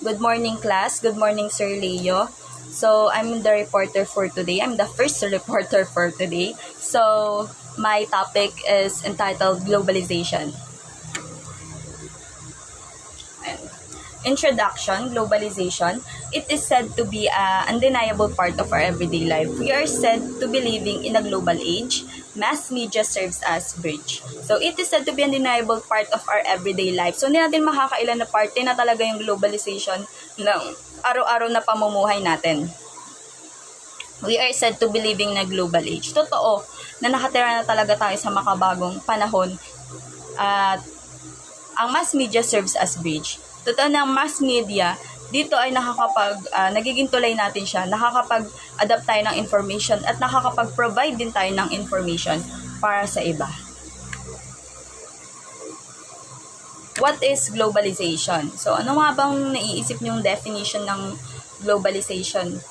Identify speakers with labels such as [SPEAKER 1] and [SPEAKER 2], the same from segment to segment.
[SPEAKER 1] Good morning, class. Good morning, Sir Leo. So, I'm the reporter for today. I'm the first reporter for today. So, my topic is entitled Globalization. Introduction, globalization. It is said to be an undeniable part of our everyday life. We are said to be living in a global age. Mass media serves as bridge. So, it is said to be an undeniable part of our everyday life. So, hindi natin makakailan na parte na talaga yung globalization ng araw-araw na pamumuhay natin. We are said to be living in a global age. Totoo na nakatira na talaga tayo sa makabagong panahon at ang mass media serves as bridge. Totoo na ang mass media, dito ay nagiging tulay natin siya, nakakapag-adapt tayo ng information at nakakapag-provide din tayo ng information para sa iba. What is globalization? So, ano nga bang naiisip niyong definition ng globalization?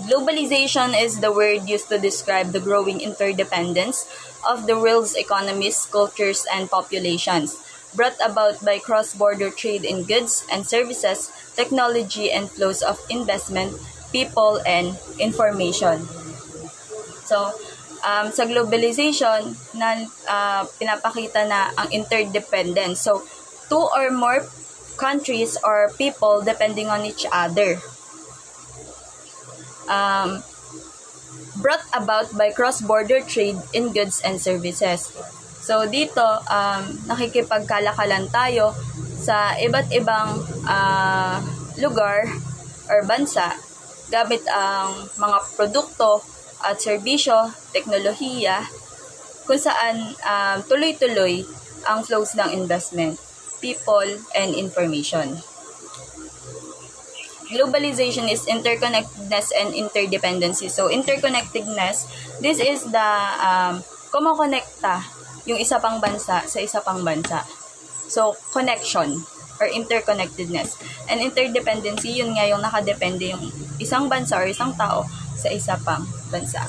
[SPEAKER 1] Globalization is the word used to describe the growing interdependence of the world's economies, cultures, and populations, brought about by cross-border trade in goods and services, technology, and flows of investment, people, and information. So, sa globalization, pinapakita na ang interdependence. So, two or more countries or people depending on each other. Brought about by cross-border trade in goods and services. So, dito, nakikipagkalakalan tayo sa iba't ibang lugar or bansa gamit ang mga produkto at serbisyo, teknolohiya, kung saan tuloy-tuloy ang flows ng investment, people, and information. Globalization is interconnectedness and interdependency. So, interconnectedness, this is the kumokonekta yung isa pang bansa sa isa pang bansa. So, connection or interconnectedness. And interdependency, yun nga yung nakadepende yung isang bansa or isang tao sa isa pang bansa.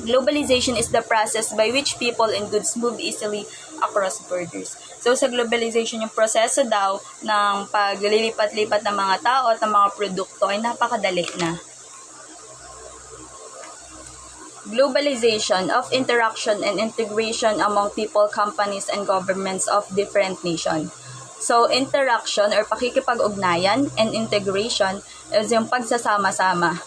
[SPEAKER 1] Globalization is the process by which people and goods move easily across borders. So, sa globalization, yung proseso daw ng paglilipat-lipat ng mga tao at ng mga produkto ay napakadali na. Globalization of interaction and integration among people, companies, and governments of different nations. So, interaction or pakikipag-ugnayan and integration is yung pagsasama-sama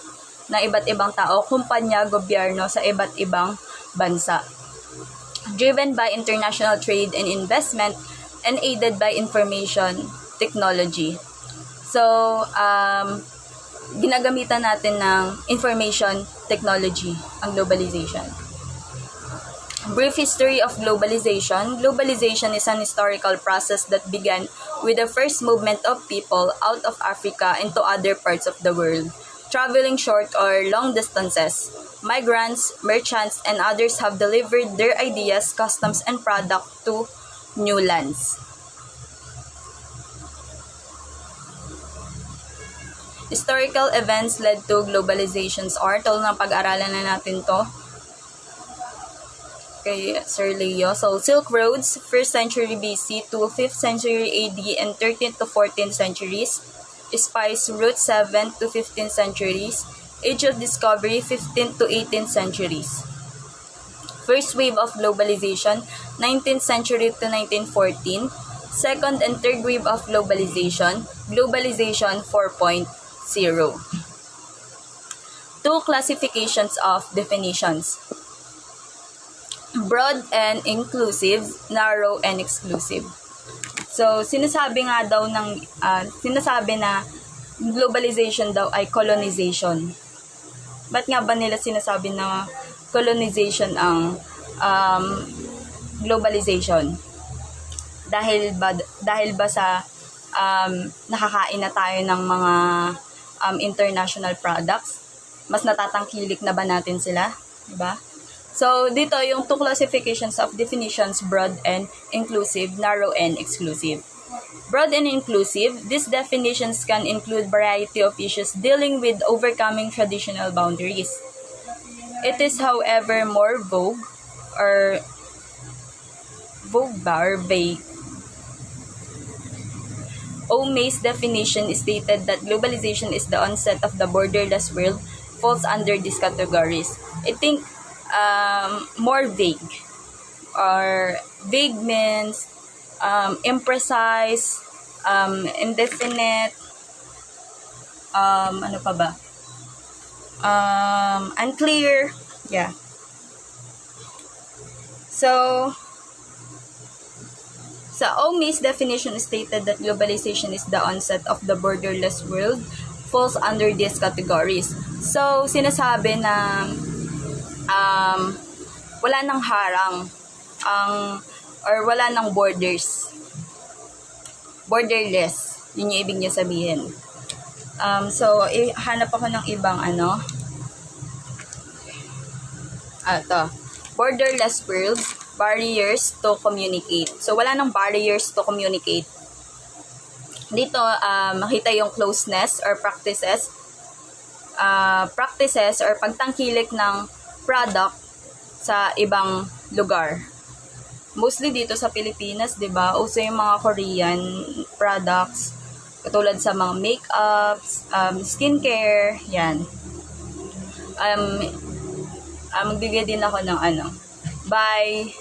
[SPEAKER 1] ng iba't ibang tao, kumpanya, gobyerno sa iba't ibang bansa. Driven by international trade and investment and aided by information technology. So, ginagamitan natin ng information technology ang globalization. Brief history of globalization. Globalization is an historical process that began with the first movement of people out of Africa into other parts of the world, traveling short or long distances. Migrants, merchants, and others have delivered their ideas, customs, and products to new lands. Historical events led to globalizations or ng pag-aralan na natin to kay Sir Leo. So, Silk Roads, 1st century BC to 5th century AD and 13th to 14th centuries. Spice routes, 7th to 15th centuries. Age of Discovery, 15th to 18th centuries. First wave of globalization, 19th century to 1914. Second and third wave of globalization, Globalization 4.0. Two classifications of definitions. Broad and inclusive, narrow and exclusive. So, sinasabi na globalization daw ay colonization. Ba't nga ba nila sinasabi na colonization ang globalization? Dahil ba sa nakakain na tayo ng mga international products? Mas natatangkilik na ba natin sila? Diba? So, dito yung two classifications of definitions, broad and inclusive, narrow and exclusive. Broad and inclusive, these definitions can include variety of issues dealing with overcoming traditional boundaries. It is, however, more vague May's definition stated that globalization is the onset of the borderless world falls under these categories. I think more vague, or vague means imprecise, indefinite, ano pa ba? Unclear. Yeah. So, May's definition stated that globalization is the onset of the borderless world falls under these categories. So, sinasabi na wala nang harang or wala nang borders. Borderless. Yun yung ibig niya sabihin. So, hanap ako ng ibang ito. Borderless world, barriers to communicate. So, wala nang barriers to communicate. Dito, makita yung closeness or practices or pagtangkilik ng product sa ibang lugar. Mostly dito sa Pilipinas, 'di ba? Uso yung mga Korean products katulad sa mga makeups, skincare, 'yan. Magbigay din ako ng by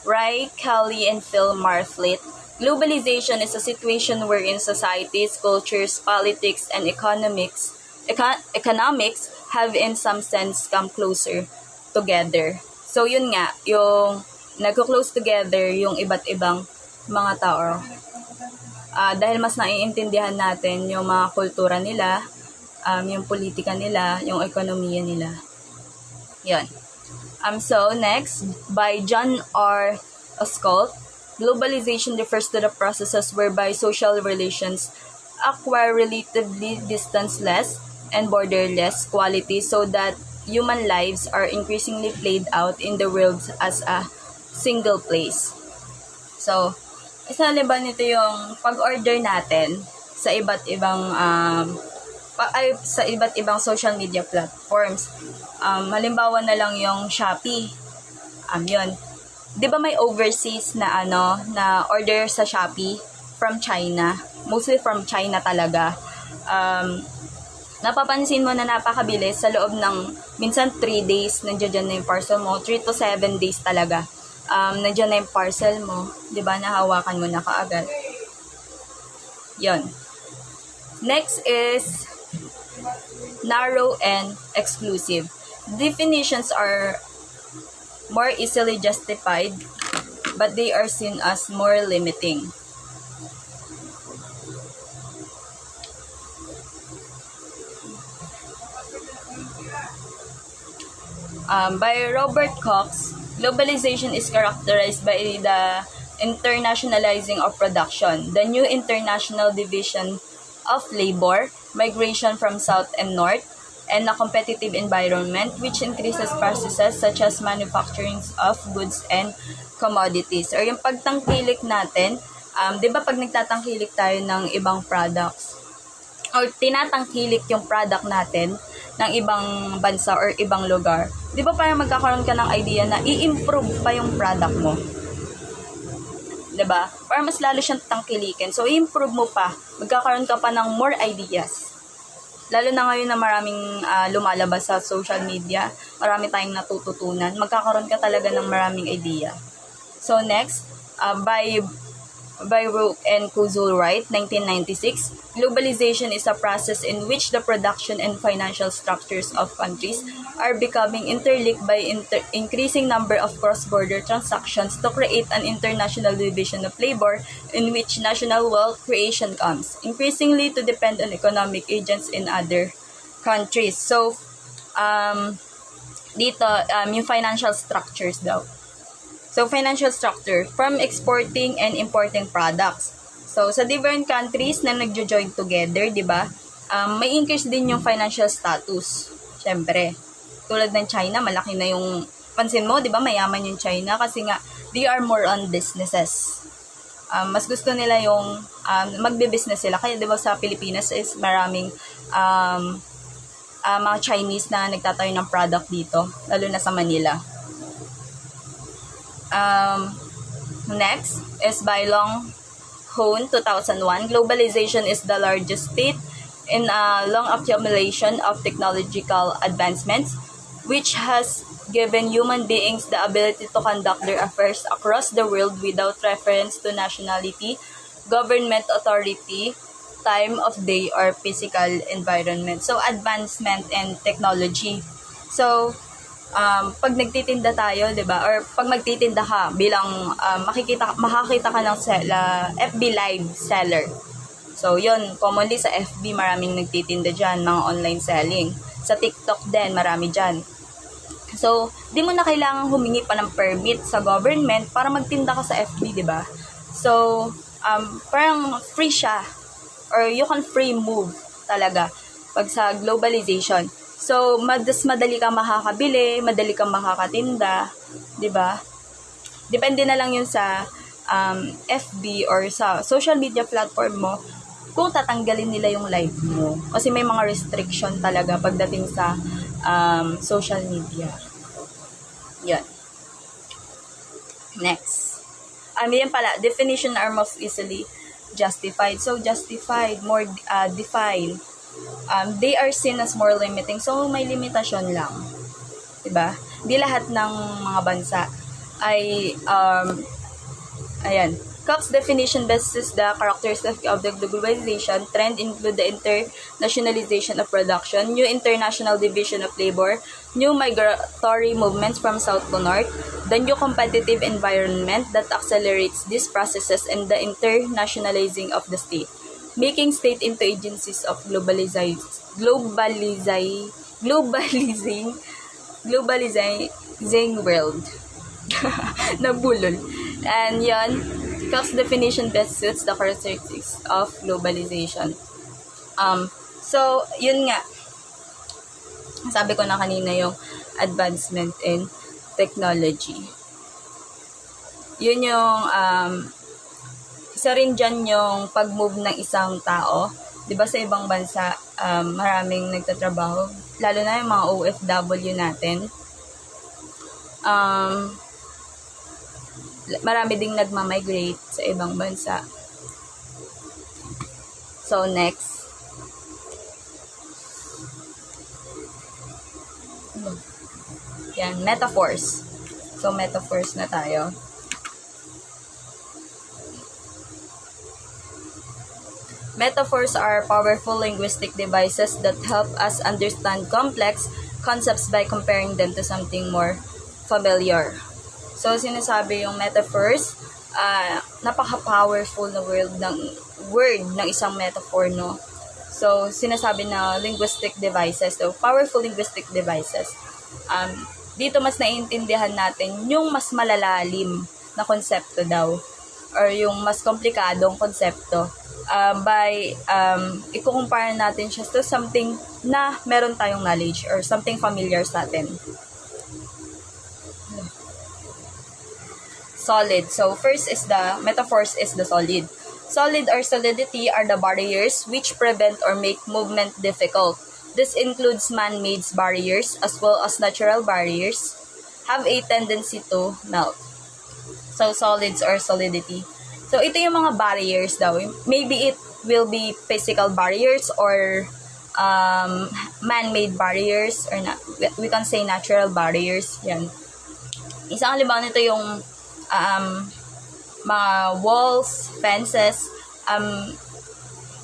[SPEAKER 1] Ray Kelly and Phil Marflit. Globalization is a situation wherein societies, cultures, politics, and economics have in some sense come closer together. So yun nga, yung nagko-close together yung iba't ibang mga tao. Dahil mas naiintindihan natin yung mga kultura nila, yung politika nila, yung ekonomiya nila. Yan. So next, by John R. Oscott, globalization refers to the processes whereby social relations acquire relatively distanceless and borderless qualities so that human lives are increasingly played out in the world as a single place. So, isa ba nito yung pag-order natin sa iba't ibang social media platforms. Halimbawa na lang yung Shopee. Yun. 'Di ba may overseas na na order sa Shopee from China? Mostly from China talaga. Napapansin mo na napakabilis sa loob ng minsan 3 days nandiyan na yung parcel mo, 3 to 7 days talaga. Nandiyan na yung parcel mo, 'di ba? Nahawakan mo na kaagad. 'Yon. Next is narrow and exclusive. Definitions are more easily justified, but they are seen as more limiting. By Robert Cox, globalization is characterized by the internationalizing of production, the new international division of labor, migration from south and north, and a competitive environment which increases processes such as manufacturing of goods and commodities. Or yung pagtangkilik natin, di ba pag nagtatangkilik tayo ng ibang products, or tinatangkilik yung product natin ng ibang bansa or ibang lugar, di ba parang magkakaroon ka ng idea na i-improve pa yung product mo? Di ba? Para mas lalo siyang tangkilikin. So, i-improve mo pa. Magkakaroon ka pa ng more ideas. Lalo na ngayon na maraming lumalabas sa social media, marami tayong natututunan, magkakaroon ka talaga ng maraming idea. So next, by Rook and Kuzul Wright, 1996, globalization is a process in which the production and financial structures of countries are becoming interlinked by increasing number of cross-border transactions to create an international division of labor in which national wealth creation comes, increasingly to depend on economic agents in other countries. So, dito, yung financial structures daw. So, financial structure, from exporting and importing products. So, sa different countries na nagjo-join together, di ba, may increase din yung financial status. Siyempre, tulad ng China, malaki na yung, pansin mo, di ba, mayaman yung China kasi nga, they are more on businesses. Mas gusto nila yung magbe-business sila. Kaya, di ba, sa Pilipinas is maraming mga Chinese na nagtatayo ng product dito, lalo na sa Manila. Next is by Long Hone, 2001, globalization is the largest state in a long accumulation of technological advancements, which has given human beings the ability to conduct their affairs across the world without reference to nationality, government authority, time of day, or physical environment. So, advancement and technology. So, pag nagtitinda tayo, 'di ba? Or pag magtitinda ka bilang makakita ka ng FB live seller. So, 'yon, commonly sa FB maraming nagtitinda diyan, mga online selling. Sa TikTok din marami diyan. So, di mo na kailangang humingi pa ng permit sa government para magtinda ka sa FB, 'di ba? So, parang free siya or you can free move talaga pag sa globalization. So, mas madali kang makakabili, madali kang makakatinda, 'di ba? Depende na lang 'yun sa FB or sa social media platform mo kung tatanggalin nila yung live mo. Kasi may mga restriction talaga pagdating sa social media. Yan. Next. Yan pala, definition are most easily justified. So, justified, more defined. They are seen as more limiting. So, may limitasyon lang. Diba? Di lahat ng mga bansa ay, ayan. Cox's definition bases the characteristics of the globalization trend include the internationalization of production, new international division of labor, new migratory movements from south to north, the new competitive environment that accelerates these processes, and the internationalizing of the state, making state into agencies of globalizing world. Nabulol. And yan, Cox's definition best suits the characteristics of globalization. So, yun nga. Sabi ko na kanina yung advancement in technology. Yun yung, isa rin dyan yung pag-move ng isang tao. Diba sa ibang bansa, maraming nagtatrabaho. Lalo na yung mga OFW natin. Marami ding nagmamigrate sa ibang bansa. So, next. Yan, metaphors. So, metaphors na tayo. Metaphors are powerful linguistic devices that help us understand complex concepts by comparing them to something more familiar. So, sinasabi yung metaphors, napaka-powerful na word ng isang metaphor, no? So, sinasabi na linguistic devices. So, powerful linguistic devices. Dito mas naiintindihan natin yung mas malalalim na konsepto daw or yung mas komplikadong konsepto by ikukumpara natin siya to something na meron tayong knowledge or something familiar sa atin. Solid. So, first is the metaphors is the solid. Solid or solidity are the barriers which prevent or make movement difficult. This includes man-made barriers as well as natural barriers have a tendency to melt. So, solids or solidity. So, ito yung mga barriers daw. Maybe it will be physical barriers or man-made barriers or we can say natural barriers. Yan. Isang halimbawa nito yung mga walls, fences,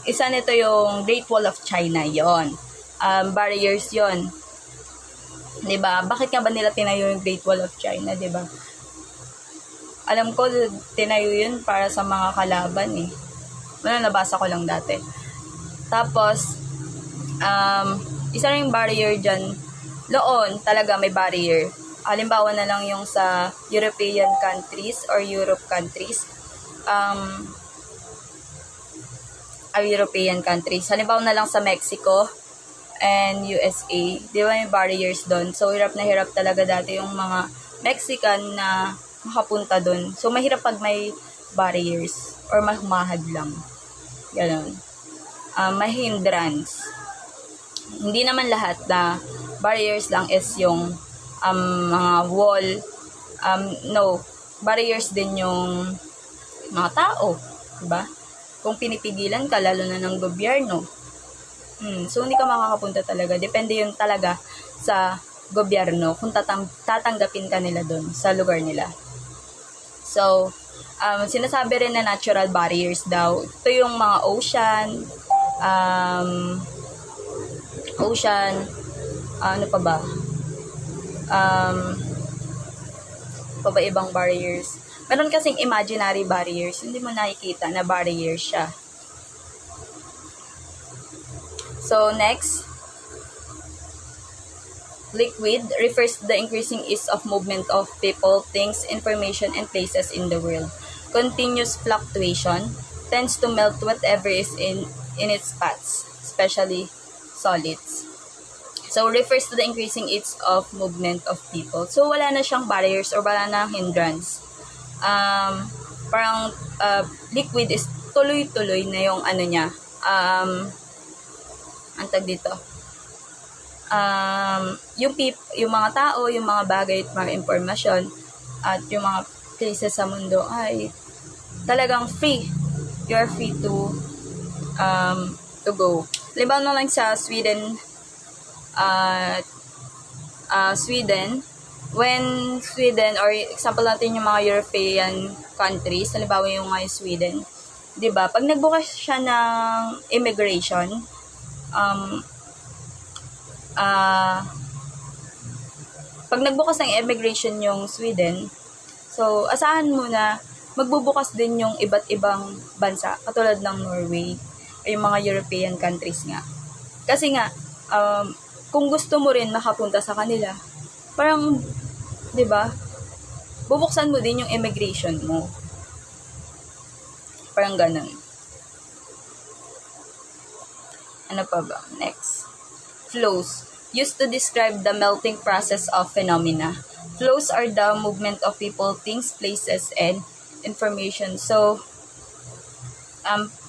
[SPEAKER 1] isa nito yung Great Wall of China, yon. Barriers yon. 'Di ba? Bakit nga ba nila tinayo yung Great Wall of China, 'di ba? Alam ko tinayo yun para sa mga kalaban eh. Nabasa ko lang dati. Tapos isa ring barrier diyan. Noon talaga may barrier. Halimbawa na lang yung sa European countries or Europe countries. European countries. Halimbawa na lang sa Mexico and USA. Di ba may barriers doon? So, hirap na hirap talaga dati yung mga Mexican na makapunta doon. So, mahirap pag may barriers or mahumahad lang. Ganon. May hindrance. Hindi naman lahat na barriers lang is yung mga wall, no, barriers din yung mga tao, diba? Kung pinipigilan ka, lalo na ng gobyerno, so hindi ka makakapunta talaga. Depende yun talaga sa gobyerno kung tatanggapin ka nila doon sa lugar nila. So, sinasabi rin na natural barriers daw. Ito yung mga ano pa ba? Pa ba ibang barriers? Meron kasing imaginary barriers, hindi mo nakikita na barrier siya. So, next, liquid refers to the increasing ease of movement of people, things, information, and places in the world. Continuous fluctuation tends to melt whatever is in its paths, especially solids. So, refers to the increasing ease of movement of people. So, wala na siyang barriers or wala na hindrance. Parang liquid is tuloy-tuloy na yung ano niya. Antag dito. Yung mga tao, yung mga bagay at mga impormasyon at yung mga places sa mundo ay talagang free. You're free to go. Halimbawa na lang sa Sweden, when Sweden, or example natin yung mga European countries, halimbawa yung mga Sweden, di ba? Pag nagbukas siya ng immigration, pag nagbukas ng immigration yung Sweden, so asahan mo na magbubukas din yung iba't ibang bansa, katulad ng Norway, o yung mga European countries nga. Kasi nga, kung gusto mo rin makapunta sa kanila, parang, di ba, bubuksan mo din yung immigration mo. Parang ganun. Ano pa ba? Next. Flows. Used to describe the melting process of phenomena. Flows are the movement of people, things, places, and information. So,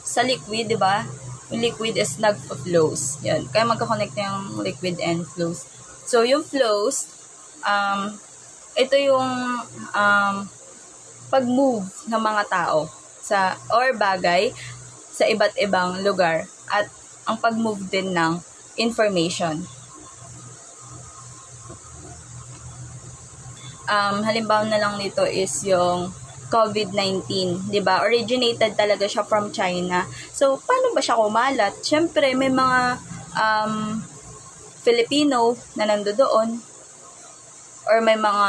[SPEAKER 1] sa liquid, di ba? Yung liquid is nag-flows. Yan. Kaya magka-connect na yung liquid and flows. So, yung flows, ito yung pag-move ng mga tao or bagay sa iba't ibang lugar at ang pag-move din ng information. Halimbawa na lang nito is yung COVID-19, 'di ba? Originated talaga siya from China. So, paano ba siya kumalat? Syempre, may mga Filipino na nandoon or may mga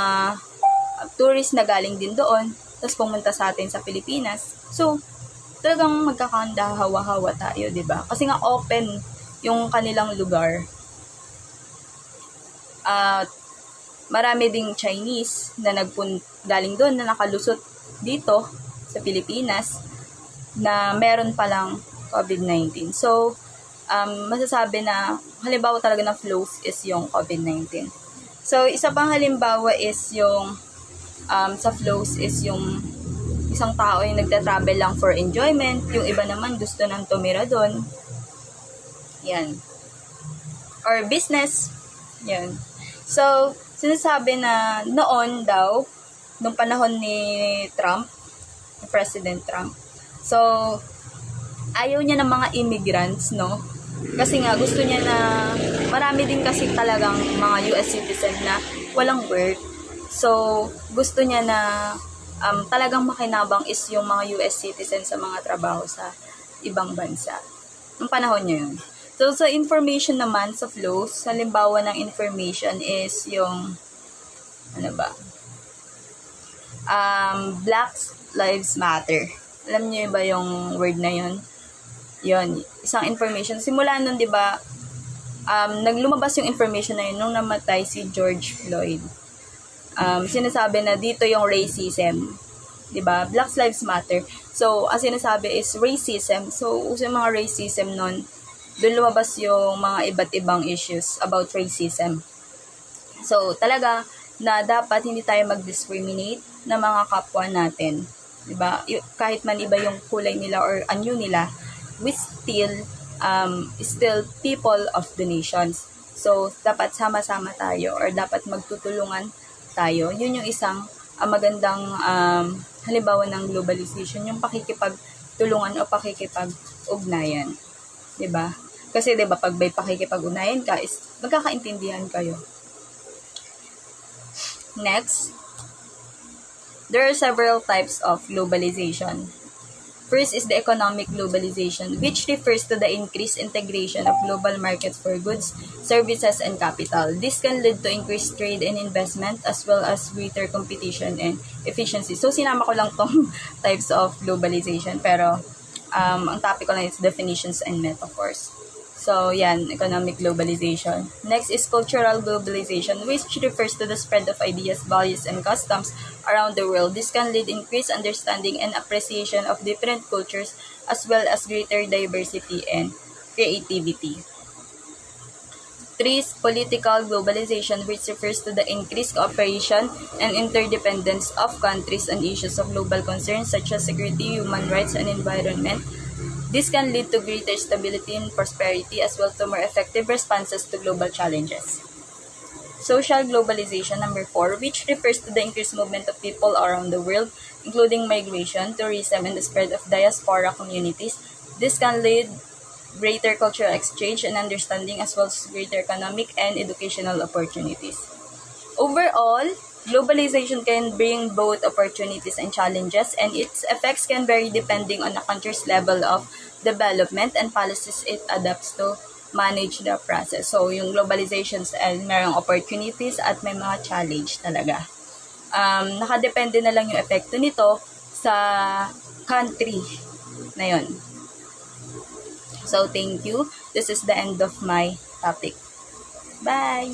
[SPEAKER 1] tourist na galing din doon tapos pumunta sa atin sa Pilipinas. So, talagang magkakanda hawa-hawa tayo, 'di ba? Kasi nga open yung kanilang lugar. Marami ding Chinese na galing doon na nakalusot dito sa Pilipinas na meron palang COVID-19. So, masasabi na halimbawa talaga ng flows is yung COVID-19. So, isa pang halimbawa is yung sa flows is yung isang tao yung nagta-travel lang for enjoyment, yung iba naman gusto nang tumira doon. Yan. Or business. Yan. So, sinasabi na noon daw, nung panahon ni Trump, ni President Trump, so, ayaw niya ng mga immigrants, no? Kasi nga, gusto niya na, marami din kasi talagang mga US citizen na walang work. So, gusto niya na talagang makinabang is yung mga US citizen sa mga trabaho sa ibang bansa. Nung panahon niya yun. So, sa information naman, sa flows, halimbawa ng information is yung, ano ba? Black Lives Matter. Alam niyo ba yung word na yun? Yun, isang information. Simula nun, di ba, naglumabas yung information na yun nung namatay si George Floyd. Sinasabi na dito yung racism. Di ba? Black Lives Matter. So, ang sinasabi is racism. So, uso yung mga racism nun, doon lumabas yung mga iba't ibang issues about racism. So, talaga na dapat hindi tayo mag-discriminate na mga kapwa natin. Diba? Kahit man iba yung kulay nila or anyo nila, we still people of the nations. So, dapat sama-sama tayo or dapat magtutulungan tayo. Yun yung isang magandang halimbawa ng globalization, yung pakikipagtulungan o pakikipag-ugnayan. 'Di ba? Kasi 'di ba pag may pakikipag-ugnayan ka is magkakaintindihan kayo. Next, there are several types of globalization. First is the economic globalization, which refers to the increased integration of global markets for goods, services, and capital. This can lead to increased trade and investment as well as greater competition and efficiency. So, sinama ko lang tong types of globalization, pero ang topic ko lang is definitions and metaphors. So, yan, economic globalization. Next is cultural globalization, which refers to the spread of ideas, values, and customs around the world. This can lead increased understanding and appreciation of different cultures as well as greater diversity and creativity. 3 is political globalization, which refers to the increased cooperation and interdependence of countries on issues of global concerns such as security, human rights, and environment. This can lead to greater stability and prosperity as well as to more effective responses to global challenges. Social globalization, number 4, which refers to the increased movement of people around the world, including migration, tourism, and the spread of diaspora communities. This can lead greater cultural exchange and understanding as well as greater economic and educational opportunities. Overall, globalization can bring both opportunities and challenges, and its effects can vary depending on a country's level of development and policies it adapts to manage the process. So, yung globalizations ay mayroong opportunities at may mga challenge talaga. Nakadepende na lang yung epekto nito sa country na yun. So, thank you. This is the end of my topic. Bye!